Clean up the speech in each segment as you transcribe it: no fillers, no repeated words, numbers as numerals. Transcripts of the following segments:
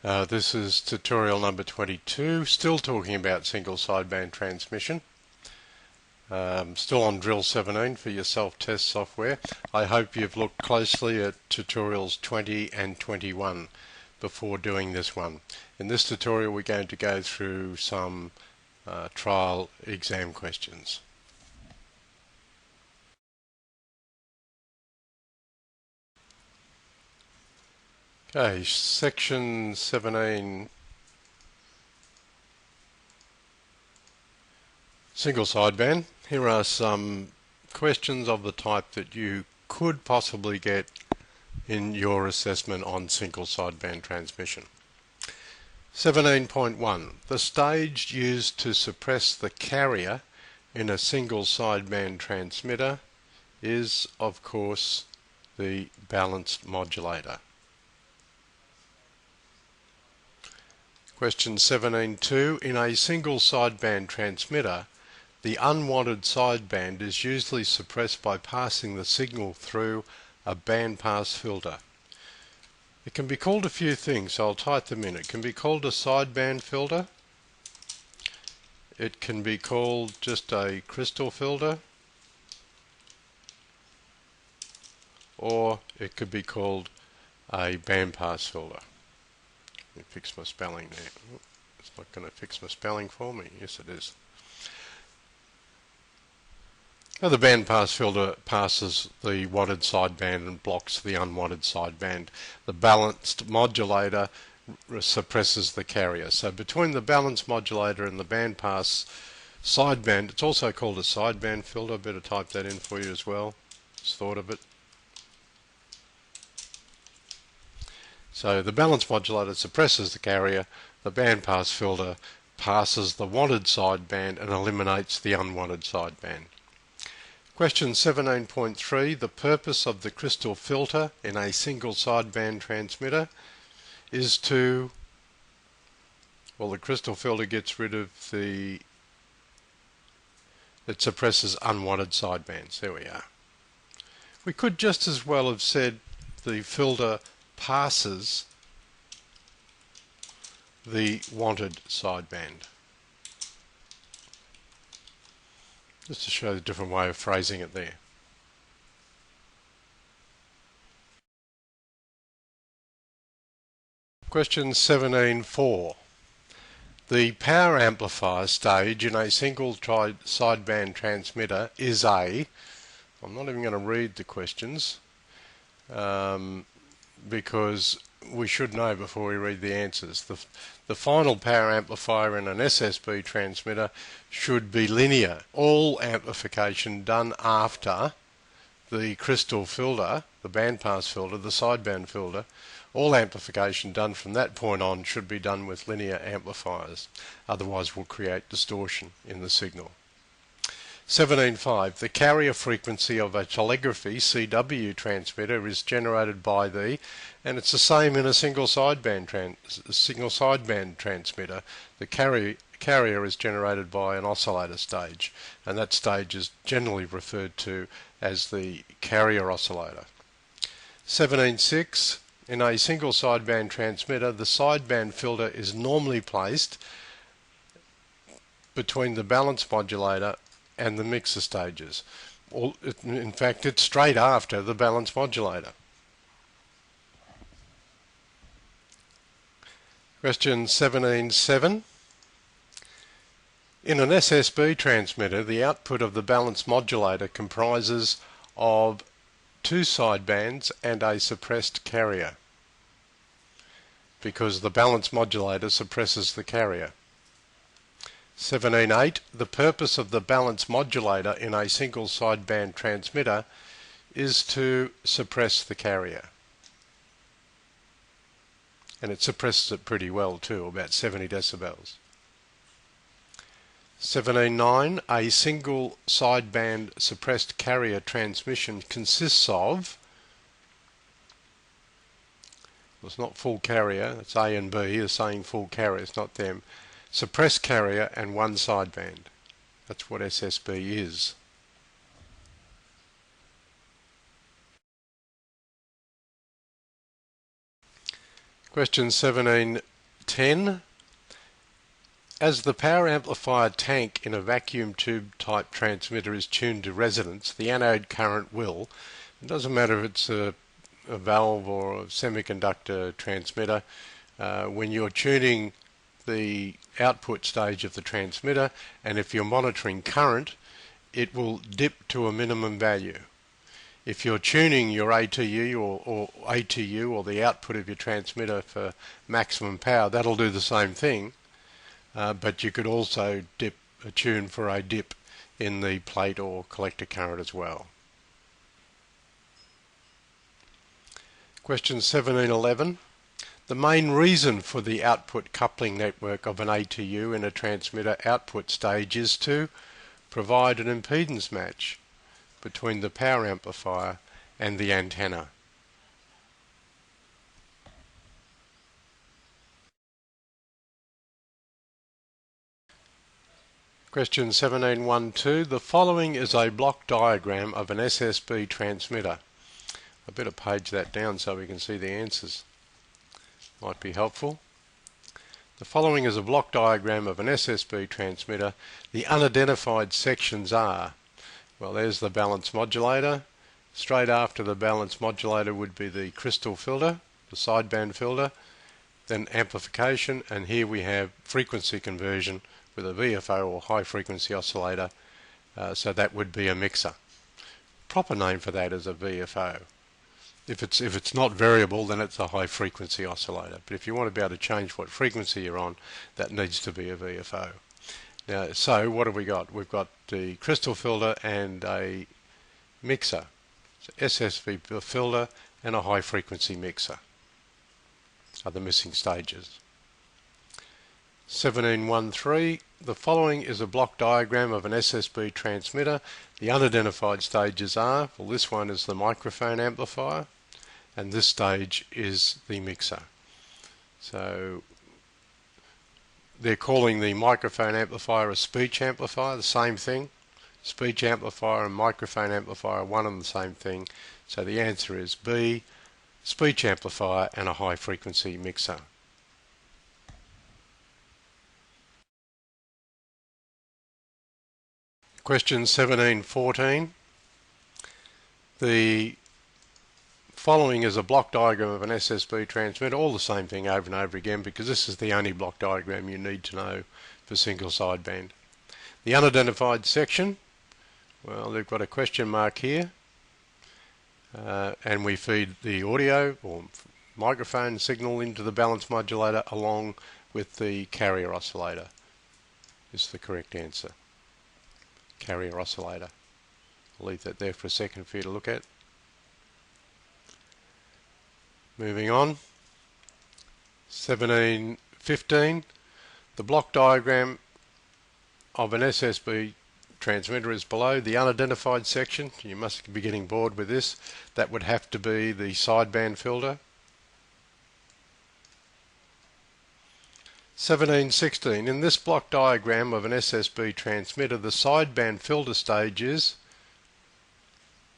This is tutorial number 22, still talking about single sideband transmission. Still on drill 17 for your self-test software. I hope you've looked closely at tutorials 20 and 21 before doing this one. In this tutorial we're going to go through some trial exam questions. Okay, section 17, single sideband. Here are some questions of the type that you could possibly get in your assessment on single sideband transmission. 17.1. The stage used to suppress the carrier in a single sideband transmitter is, of course, the balanced modulator. Question 17.2. In a single sideband transmitter, the unwanted sideband is usually suppressed by passing the signal through a bandpass filter. It can be called a few things, so I'll type them in. It can be called a sideband filter. It can be called just a crystal filter. Or it could be called a bandpass filter. Let me fix my spelling there. It's not going to fix my spelling for me. Yes, it is. Now, the bandpass filter passes the wanted sideband and blocks the unwanted sideband. The balanced modulator suppresses the carrier. So between the balanced modulator and the bandpass sideband, it's also called a sideband filter. I better type that in for you as well. Just thought of it. So the balanced modulator suppresses the carrier, the bandpass filter passes the wanted sideband and eliminates the unwanted sideband. Question 17.3. The purpose of the crystal filter in a single sideband transmitter is to, well, the crystal filter gets rid of it suppresses unwanted sidebands. There we are. We could just as well have said the filter passes the wanted sideband. Just to show the different way of phrasing it there. Question 17.4. The power amplifier stage in a single sideband transmitter is a, I'm not even going to read the questions because we should know before we read the answers. The final power amplifier in an SSB transmitter should be linear. All amplification done after the crystal filter, the bandpass filter, the sideband filter, all amplification done from that point on should be done with linear amplifiers. Otherwise we'll create distortion in the signal. 17.5. The carrier frequency of a telegraphy CW transmitter is generated by the, and it's the same in a single sideband transmitter. The carrier is generated by an oscillator stage, and that stage is generally referred to as the carrier oscillator. 17.6. In a single sideband transmitter, the sideband filter is normally placed between the balance modulator and the mixer stages. In fact, it's straight after the balance modulator. Question 17.7. In an SSB transmitter, the output of the balance modulator comprises of two sidebands and a suppressed carrier, because the balance modulator suppresses the carrier. 17.8. The purpose of the balance modulator in a single sideband transmitter is to suppress the carrier. And it suppresses it pretty well too, about 70 decibels. 17.9. A single sideband suppressed carrier transmission consists of, well, it's not full carrier, it's A and B are saying full carrier, it's not them. Suppressed carrier and one sideband. That's what SSB is. Question 1710. As the power amplifier tank in a vacuum tube type transmitter is tuned to resonance, the anode current will, it doesn't matter if it's a valve or a semiconductor transmitter, when you're tuning the output stage of the transmitter, and if you're monitoring current, it will dip to a minimum value. If you're tuning your ATU or ATU or the output of your transmitter for maximum power, that'll do the same thing, but you could also tune for a dip in the plate or collector current as well. Question 1711. The main reason for the output coupling network of an ATU in a transmitter output stage is to provide an impedance match between the power amplifier and the antenna. Question 1712. The following is a block diagram of an SSB transmitter. I better page that down so we can see the answers. Might be helpful. The following is a block diagram of an SSB transmitter. The unidentified sections are, well, there's the balance modulator. Straight after the balance modulator would be the crystal filter, the sideband filter, then amplification, and here we have frequency conversion with a VFO or high frequency oscillator, so that would be a mixer. Proper name for that is a VFO. If it's not variable, then it's a high frequency oscillator. But if you want to be able to change what frequency you're on, that needs to be a VFO. Now, so what have we got? We've got the crystal filter and a mixer. So SSB filter and a high frequency mixer are the missing stages. 1713. The following is a block diagram of an SSB transmitter. The unidentified stages are, well, this one is the microphone amplifier, and this stage is the mixer. So they're calling the microphone amplifier a speech amplifier, the same thing. Speech amplifier and microphone amplifier are one and the same thing. So the answer is B, speech amplifier and a high frequency mixer. Question 1714. The following is a block diagram of an SSB transmitter, all the same thing over and over again because this is the only block diagram you need to know for single sideband. The unidentified section, well, they've got a question mark here, and we feed the audio or microphone signal into the balance modulator along with the carrier oscillator is the correct answer. Carrier oscillator. I'll leave that there for a second for you to look at. Moving on. 1715. The block diagram of an SSB transmitter is below. The unidentified section, you must be getting bored with this, that would have to be the sideband filter. 1716. In this block diagram of an SSB transmitter, the sideband filter stage is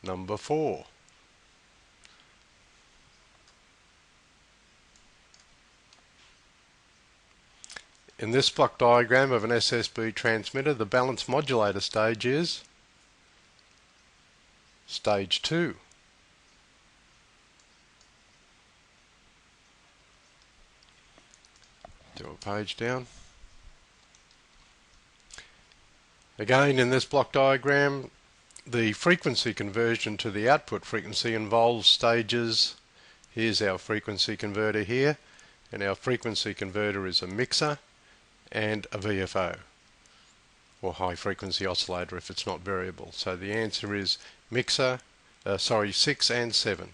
number 4. In this block diagram of an SSB transmitter, the balance modulator stage is stage 2. Do a page down. Again, in this block diagram, the frequency conversion to the output frequency involves stages. Here's our frequency converter here, and our frequency converter is a mixer and a VFO, or high frequency oscillator if it's not variable. So the answer is mixer, 6 and 7.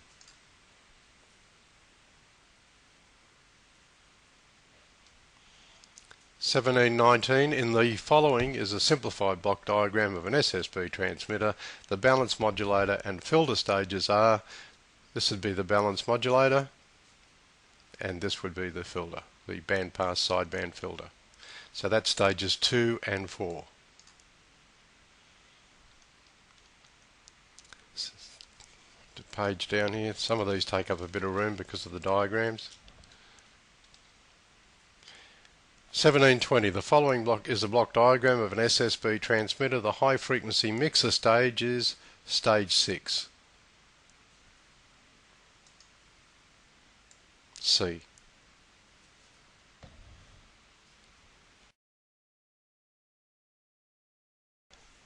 (1719) In the following is a simplified block diagram of an SSB transmitter. The balance modulator and filter stages are, this would be the balance modulator and this would be the filter, the bandpass sideband filter. So that's stages 2 and 4. The page down here, some of these take up a bit of room because of the diagrams. 1720. The following block is a block diagram of an SSB transmitter. The high frequency mixer stage is stage 6. C.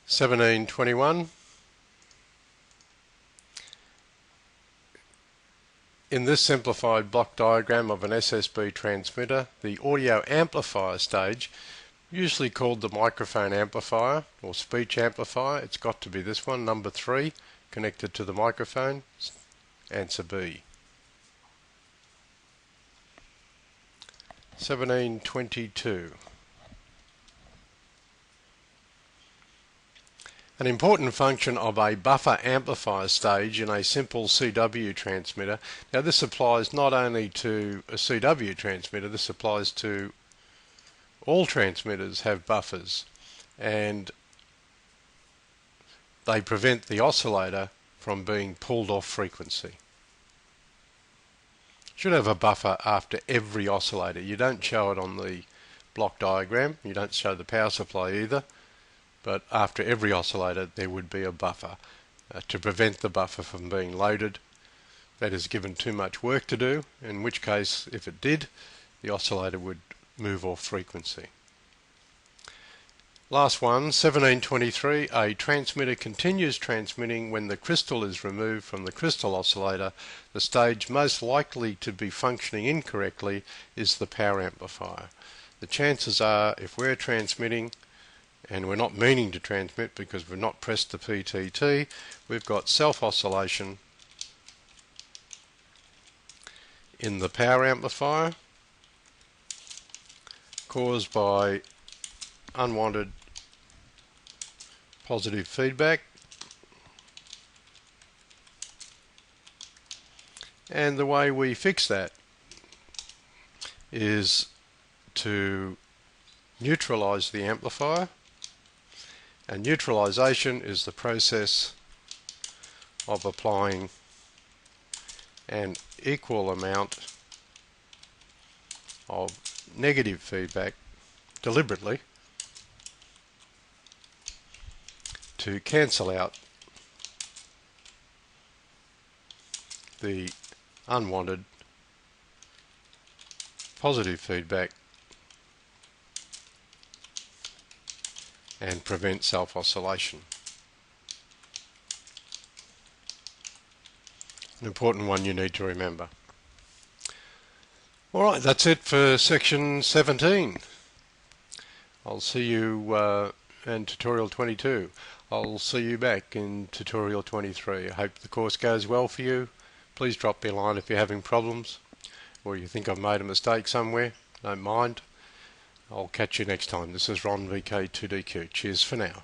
1721. In this simplified block diagram of an SSB transmitter, the audio amplifier stage, usually called the microphone amplifier or speech amplifier, it's got to be this one, number 3, connected to the microphone. Answer B. 1722. An important function of a buffer amplifier stage in a simple CW transmitter. Now this applies not only to a CW transmitter, this applies to all transmitters have buffers, and they prevent the oscillator from being pulled off frequency. Should have a buffer after every oscillator. You don't show it on the block diagram, you don't show the power supply either, but after every oscillator there would be a buffer to prevent the buffer from being loaded. That is given too much work to do, in which case, if it did, the oscillator would move off frequency. Last one, 1723. A transmitter continues transmitting when the crystal is removed from the crystal oscillator. The stage most likely to be functioning incorrectly is the power amplifier. The chances are, if we're transmitting and we're not meaning to transmit because we've not pressed the PTT, we've got self-oscillation in the power amplifier caused by unwanted positive feedback, and the way we fix that is to neutralize the amplifier. And neutralization is the process of applying an equal amount of negative feedback deliberately to cancel out the unwanted positive feedback and prevent self-oscillation. An important one you need to remember. Alright, that's it for section 17. I'll see you in tutorial 22. I'll see you back in tutorial 23. I hope the course goes well for you. Please drop me a line if you're having problems or you think I've made a mistake somewhere. Don't mind. I'll catch you next time. This is Ron, VK2DQ. Cheers for now.